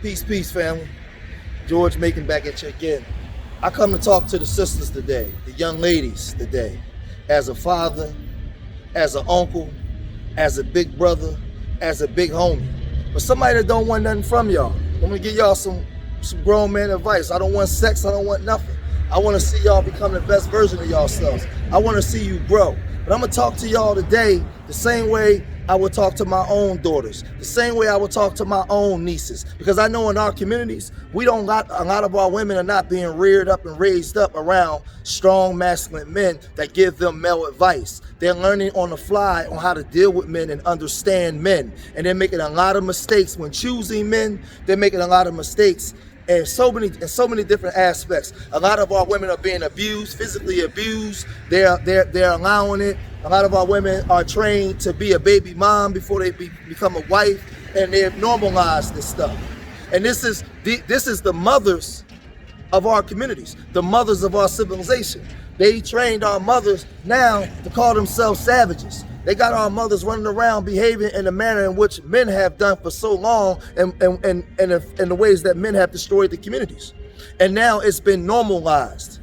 Peace, peace, family. George Macon back at you again. I come to talk to the sisters today, the young ladies today, as a father, as an uncle, as a big brother, as a big homie. But somebody that don't want nothing from y'all. I'm gonna give y'all some grown man advice. I don't want sex, I don't want nothing. I wanna see y'all become the best version of yourselves. I wanna see you grow. But I'm gonna talk to y'all today the same way I would talk to my own daughters, the same way I would talk to my own nieces. Because I know in our communities, a lot of our women are not being reared up and raised up around strong masculine men that give them male advice. They're learning on the fly on how to deal with men and understand men. And they're making a lot of mistakes when choosing men. They're making a lot of mistakes in so many different aspects. A lot of our women are being abused, physically abused. They're allowing it. A lot of our women are trained to be a baby mom before they become a wife, and they've normalized this stuff. And this is the mothers of our communities, the mothers of our civilization. They trained our mothers now to call themselves savages. They got our mothers running around behaving in the manner in which men have done for so long, and the ways that men have destroyed the communities. And now it's been normalized.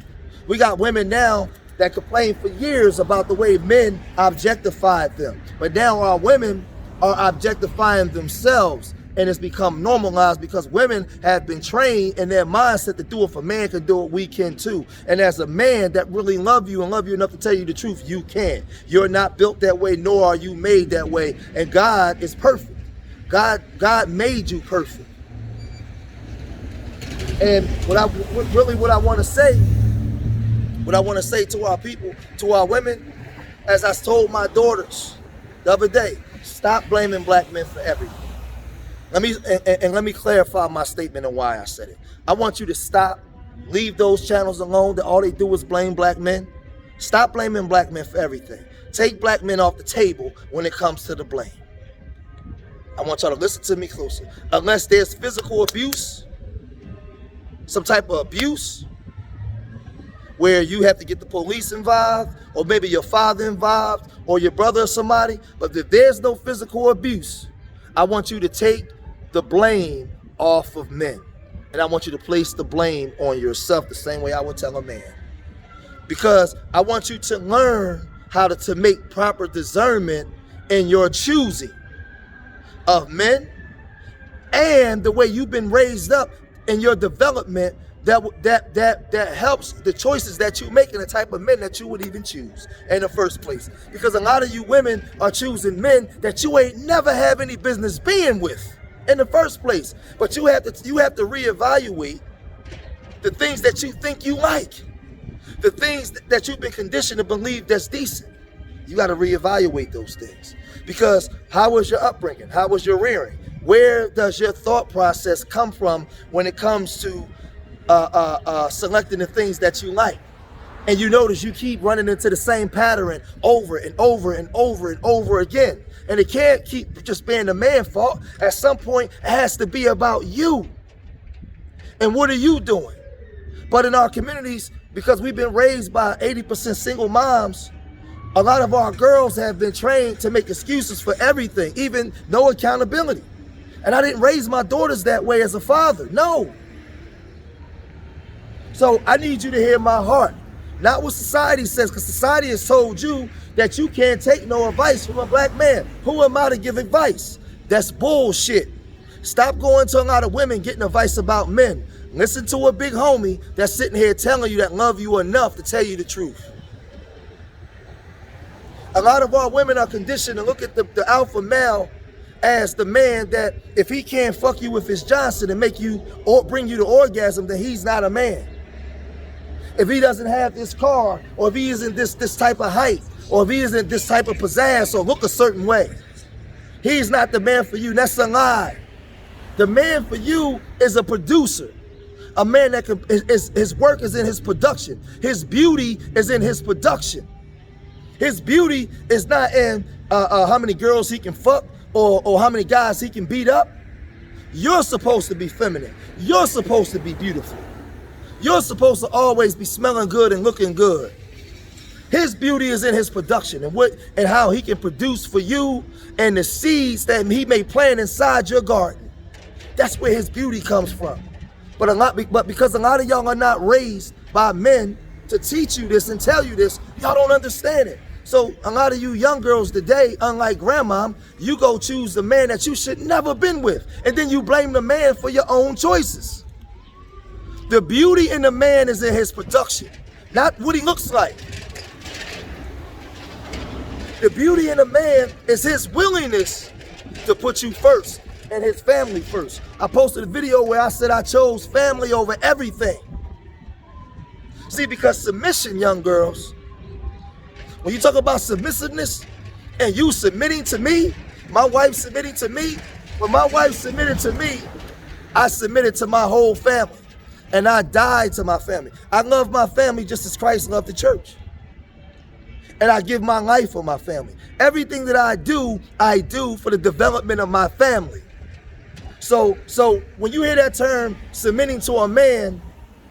We got women now that complained for years about the way men objectified them. But now our women are objectifying themselves, and it's become normalized because women have been trained in their mindset to do if a man can do it, we can too. And as a man that really love you and love you enough to tell you the truth, you can. You're not built that way, nor are you made that way. And God is perfect. God made you perfect. And what I want to say to our people, to our women, as I told my daughters the other day, stop blaming black men for everything. Let me clarify my statement and why I said it. I want you to stop, leave those channels alone that all they do is blame black men. Stop blaming black men for everything. Take black men off the table when it comes to the blame. I want y'all to listen to me closer. Unless there's physical abuse, some type of abuse, where you have to get the police involved, or maybe your father involved, or your brother or somebody. But if there's no physical abuse, I want you to take the blame off of men. And I want you to place the blame on yourself the same way I would tell a man. Because I want you to learn how to make proper discernment in your choosing of men, and the way you've been raised up in your development that helps the choices that you make and the type of men that you would even choose in the first place. Because a lot of you women are choosing men that you ain't never have any business being with in the first place. But you have to reevaluate the things that you think you like, the things that you've been conditioned to believe that's decent. You got to reevaluate those things. Because how was your upbringing? How was your rearing? Where does your thought process come from when it comes to selecting the things that you like? And you notice you keep running into the same pattern over and over and over and over again. And it can't keep just being the man's fault. At some point, it has to be about you. And what are you doing? But in our communities, because we've been raised by 80% single moms, a lot of our girls have been trained to make excuses for everything, even no accountability. And I didn't raise my daughters that way as a father, no. So I need you to hear my heart, not what society says, because society has told you that you can't take no advice from a black man. Who am I to give advice? That's bullshit. Stop going to a lot of women getting advice about men. Listen to a big homie that's sitting here telling you that love you enough to tell you the truth. A lot of our women are conditioned to look at the alpha male as the man that if he can't fuck you with his Johnson and make you or bring you to orgasm, then he's not a man. If he doesn't have this car, or if he isn't this type of height, or if he isn't this type of pizzazz or look a certain way, he's not the man for you. That's a lie. The man for you is a producer. A man that his work is in his production. His beauty is in his production. His beauty is not in how many girls he can fuck or how many guys he can beat up. You're supposed to be feminine. You're supposed to be beautiful. You're supposed to always be smelling good and looking good. His beauty is in his production and how he can produce for you and the seeds that he may plant inside your garden. That's where his beauty comes from. But because a lot of y'all are not raised by men to teach you this and tell you this, y'all don't understand it. So a lot of you young girls today, unlike grandma, you go choose the man that you should never been with. And then you blame the man for your own choices. The beauty in the man is in his production, not what he looks like. The beauty in a man is his willingness to put you first and his family first. I posted a video where I said I chose family over everything. See, because submission, young girls, when you talk about submissiveness and you submitting to me, my wife submitting to me, when my wife submitted to me, I submitted to my whole family and I died to my family. I love my family just as Christ loved the church. And I give my life for my family. Everything that I do for the development of my family. So when you hear that term, submitting to a man,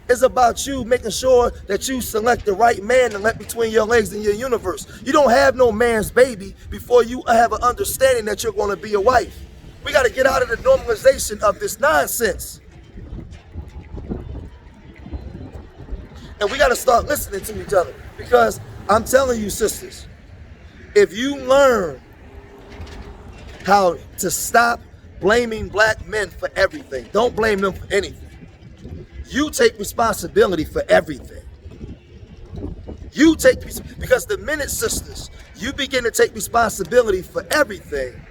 it's about you making sure that you select the right man to let between your legs in your universe. You don't have no man's baby before you have an understanding that you're going to be a wife. We got to get out of the normalization of this nonsense. And we got to start listening to each other. Because I'm telling you, sisters, if you learn how to stop blaming black men for everything, don't blame them for anything. You take responsibility for everything. Because the minute, sisters, you begin to take responsibility for everything,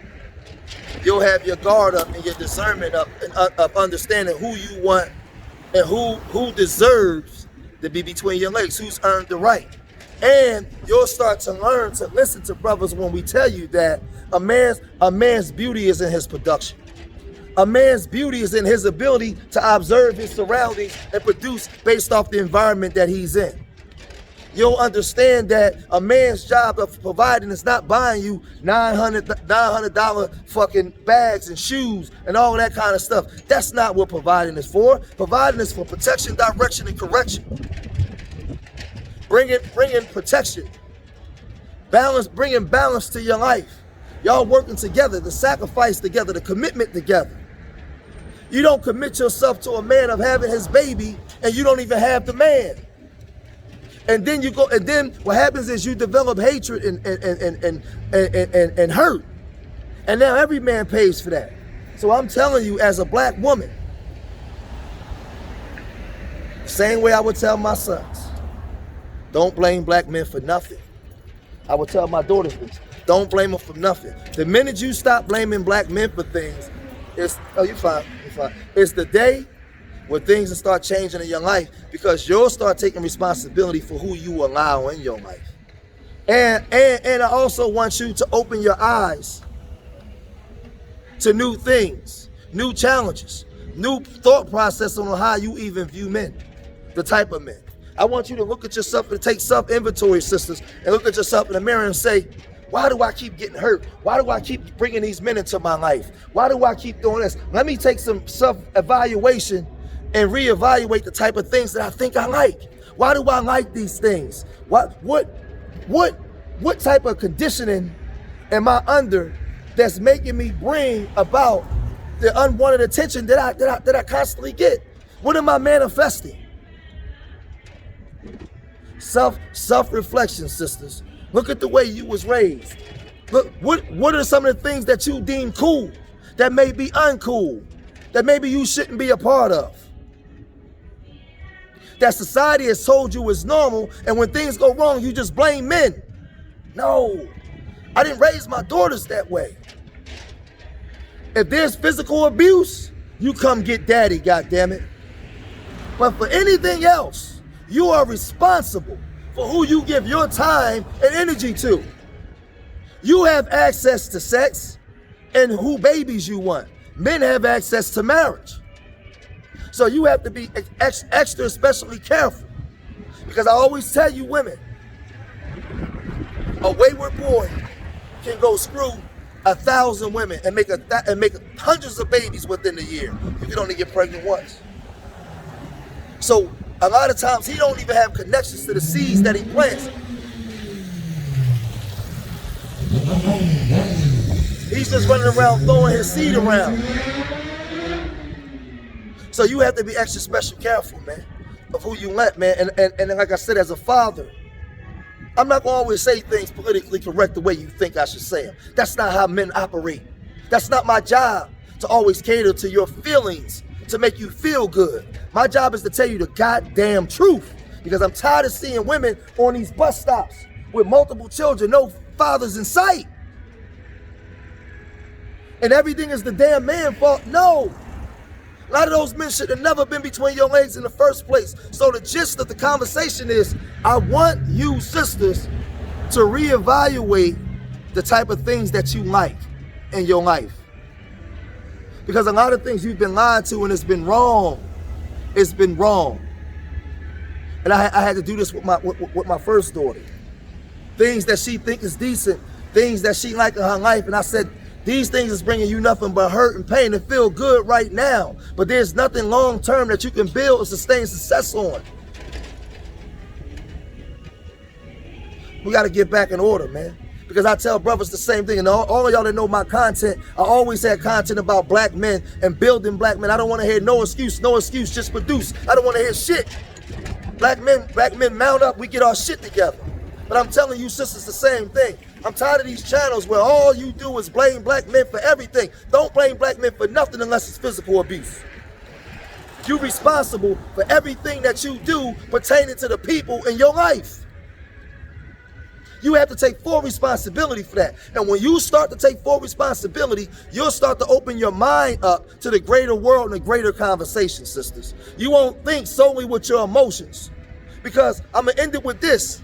you'll have your guard up and your discernment up and up understanding who you want and who deserves to be between your legs, who's earned the right. And you'll start to learn to listen to brothers when we tell you that a man's beauty is in his production. A man's beauty is in his ability to observe his surroundings and produce based off the environment that he's in. You'll understand that a man's job of providing is not buying you $900 fucking bags and shoes and all that kind of stuff. That's not what providing is for. Providing is for protection, direction, and correction. Bringing protection, balance, bringing balance to your life. Y'all working together, the sacrifice together, the commitment together. You don't commit yourself to a man of having his baby and you don't even have the man. And then what happens is you develop hatred and hurt. And now every man pays for that. So I'm telling you, as a black woman, same way I would tell my sons, don't blame black men for nothing. I would tell my daughters this. Don't blame them for nothing. The minute you stop blaming black men for things, you're fine. It's the day where things will start changing in your life, because you'll start taking responsibility for who you allow in your life. And I also want you to open your eyes to new things, new challenges, new thought process on how you even view men, the type of men. I want you to look at yourself and take self-inventory, sisters, and look at yourself in the mirror and say, why do I keep getting hurt? Why do I keep bringing these men into my life? Why do I keep doing this? Let me take some self-evaluation and reevaluate the type of things that I think I like. Why do I like these things? What type of conditioning am I under that's making me bring about the unwanted attention that I constantly get? What am I manifesting? Self-reflection, sisters. Look at the way you was raised. Look, what are some of the things that you deem cool, that may be uncool, that maybe you shouldn't be a part of? That society has told you is normal, and when things go wrong, you just blame men. No, I didn't raise my daughters that way. If there's physical abuse, you come get daddy, goddammit. But for anything else, you are responsible for who you give your time and energy to. You have access to sex and who babies you want. Men have access to marriage. So you have to be extra especially careful. Because I always tell you women, a wayward boy can go screw 1,000 women and make hundreds of babies within a year. You can only get pregnant once. So a lot of times he don't even have connections to the seeds that he plants. He's just running around throwing his seed around. So you have to be extra special careful, man, of who you let, man. And like I said, as a father, I'm not gonna always say things politically correct the way you think I should say them. That's not how men operate. That's not my job to always cater to your feelings, to make you feel good. My job is to tell you the goddamn truth, because I'm tired of seeing women on these bus stops with multiple children, no fathers in sight. And everything is the damn man's fault. No. A lot of those men should have never been between your legs in the first place. So the gist of the conversation is, I want you sisters to reevaluate the type of things that you like in your life. Because a lot of things you've been lied to and it's been wrong. It's been wrong. And I had to do this with my first daughter. Things that she think is decent, things that she like in her life. And I said, these things is bringing you nothing but hurt and pain and feel good right now. But there's nothing long term that you can build and sustain success on. We got to get back in order, man. Because I tell brothers the same thing. And all of y'all that know my content, I always had content about black men and building black men. I don't want to hear no excuse, just produce. I don't want to hear shit. Black men mount up, we get our shit together. But I'm telling you sisters the same thing. I'm tired of these channels where all you do is blame black men for everything. Don't blame black men for nothing unless it's physical abuse. You're responsible for everything that you do pertaining to the people in your life. You have to take full responsibility for that. And when you start to take full responsibility, you'll start to open your mind up to the greater world and the greater conversation, sisters. You won't think solely with your emotions. Because I'm going to end it with this.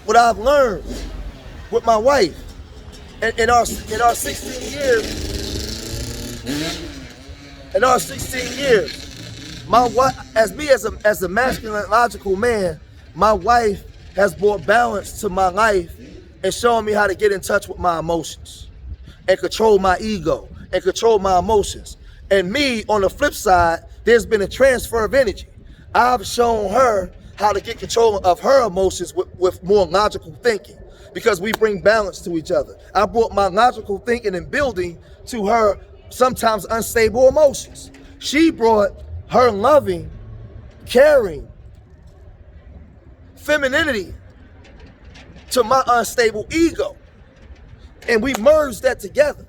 What I've learned with my wife in our 16 years, my wife, as a masculine, logical man, my wife has brought balance to my life and shown me how to get in touch with my emotions and control my ego and control my emotions. And me, on the flip side, there's been a transfer of energy. I've shown her how to get control of her emotions with more logical thinking, because we bring balance to each other. I brought my logical thinking and building to her sometimes unstable emotions. She brought her loving, caring, femininity to my unstable ego. And we merged that together.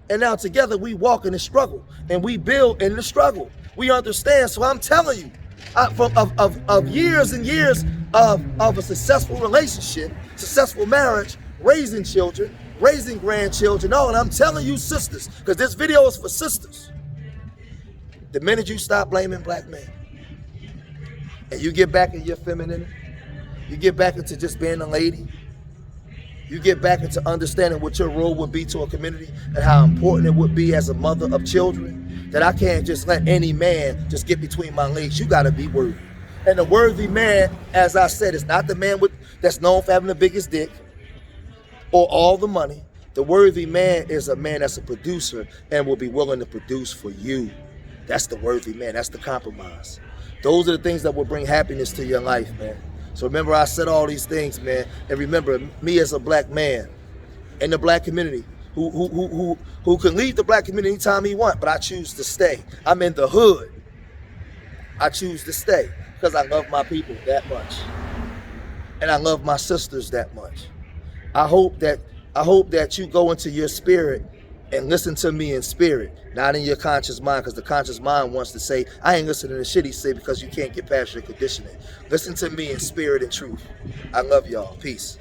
And now together we walk in the struggle and we build in the struggle. We understand. So I'm telling you, of years and years of a successful relationship, successful marriage, raising children, raising grandchildren, and I'm telling you sisters, because this video is for sisters, the minute you stop blaming black men and you get back in your femininity, you get back into just being a lady, you get back into understanding what your role would be to a community and how important it would be as a mother of children, that I can't just let any man just get between my legs. You gotta be worthy. And the worthy man, as I said, is not the man that's known for having the biggest dick or all the money. The worthy man is a man that's a producer and will be willing to produce for you. That's the worthy man, that's the compromise. Those are the things that will bring happiness to your life, man. So remember, I said all these things, man. And remember, me as a black man in the black community, who can leave the black community anytime he wants, but I choose to stay. I'm in the hood. I choose to stay because I love my people that much. And I love my sisters that much. I hope that you go into your spirit and listen to me in spirit, not in your conscious mind, because the conscious mind wants to say, I ain't listening to shit he say because you can't get past your conditioning. Listen to me in spirit and truth. I love y'all. Peace.